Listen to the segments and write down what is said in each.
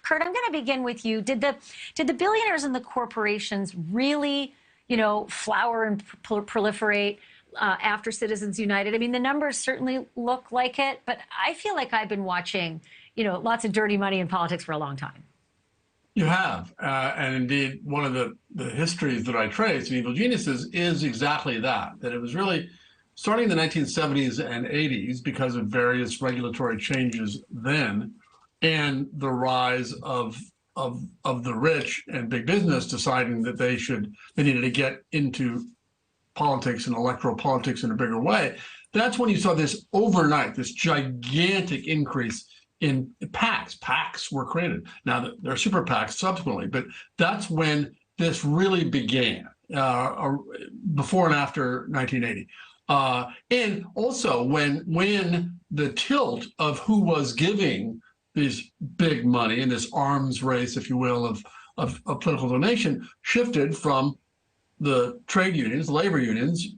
Kurt, I'm going to begin with you. Did the billionaires and the corporations really, flower and proliferate after Citizens United? I mean, the numbers certainly look like it, but I feel like I've been watching, lots of dirty money in politics for a long time. You have, and indeed, one of the histories that I trace in Evil Geniuses is exactly that it was really starting in the 1970s and 80s because of various regulatory changes then, and the rise of the rich and big business deciding that they needed to get into politics and electoral politics in a bigger way. That's when you saw this gigantic increase in PACs. PACs were created. Now, there are super PACs subsequently, but that's when this really began, before and after 1980. And also when the tilt of who was giving these big money in this arms race, if you will, of political donation shifted from the trade unions, labor unions,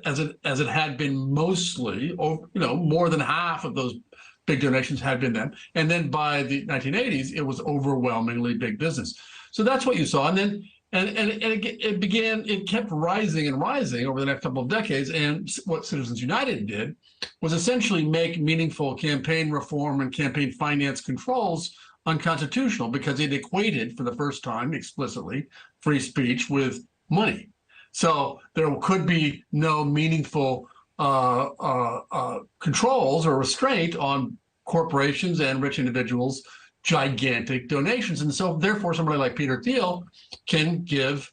as it had been mostly, more than half of those big donations had been then. And then by the 1980s, it was overwhelmingly big business. So that's what you saw. And then it kept rising and rising over the next couple of decades. And what Citizens United did was essentially make meaningful campaign reform and campaign finance controls unconstitutional, because it equated for the first time explicitly free speech with money. So there could be no meaningful controls or restraint on corporations and rich individuals' gigantic donations. And so therefore somebody like Peter Thiel can give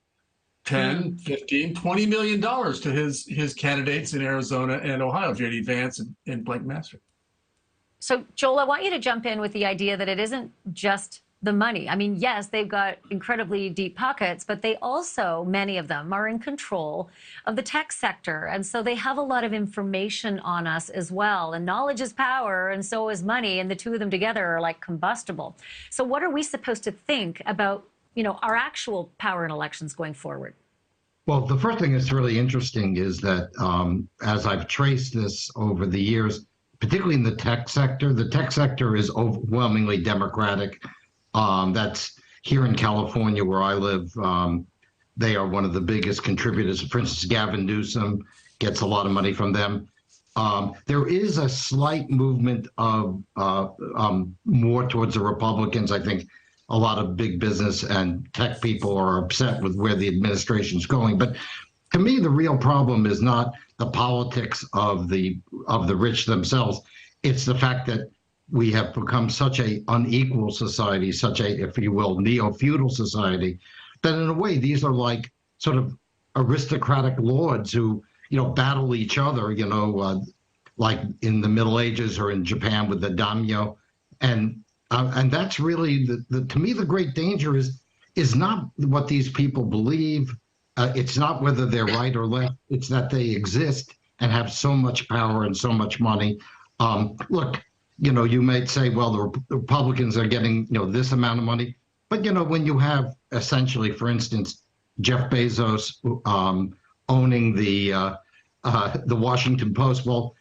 10, 15, $20 million to his candidates in Arizona and Ohio, J.D. Vance and Blake Masters. So, Joel, I want you to jump in with the idea that it isn't just the money. I mean, yes, they've got incredibly deep pockets, but they also, many of them, are in control of the tech sector. And so they have a lot of information on us as well. And knowledge is power, and so is money. And the two of them together are like combustible. So what are we supposed to think about, our actual power in elections going forward? Well, the first thing that's really interesting is that as I've traced this over the years, particularly in the tech sector is overwhelmingly Democratic. That's here in California where I live. They are one of the biggest contributors. For instance, Gavin Newsom gets a lot of money from them. There is a slight movement of more towards the Republicans. I think a lot of big business and tech people are upset with where the administration's going. But to me, the real problem is not the politics of the rich themselves. It's the fact that we have become such an unequal society, such a, if you will, neo-feudal society, that in a way these are like sort of aristocratic lords who, battle each other, like in the Middle Ages or in Japan with the daimyo, and that's really to me the great danger is not what these people believe. It's not whether they're right or left. It's that they exist and have so much power and so much money. Look. You might say, well, the Republicans are getting, this amount of money. But, when you have essentially, for instance, Jeff Bezos owning the Washington Post, well,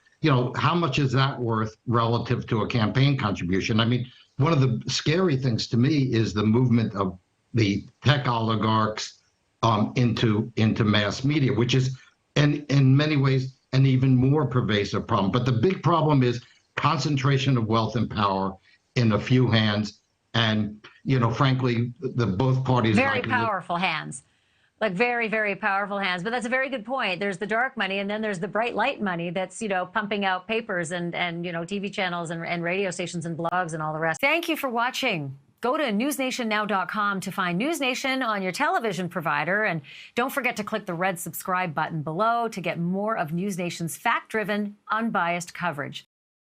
how much is that worth relative to a campaign contribution? I mean, one of the scary things to me is the movement of the tech oligarchs into mass media, which is in many ways an even more pervasive problem. But the big problem is concentration of wealth and power in a few hands, and frankly, both parties very powerful hands, like very, very powerful hands. But that's a very good point. There's the dark money, and then there's the bright light money that's pumping out papers and TV channels and radio stations and blogs and all the rest. Thank you for watching. Go to newsnationnow.com to find NewsNation on your television provider, and don't forget to click the red subscribe button below to get more of NewsNation's fact-driven, unbiased coverage.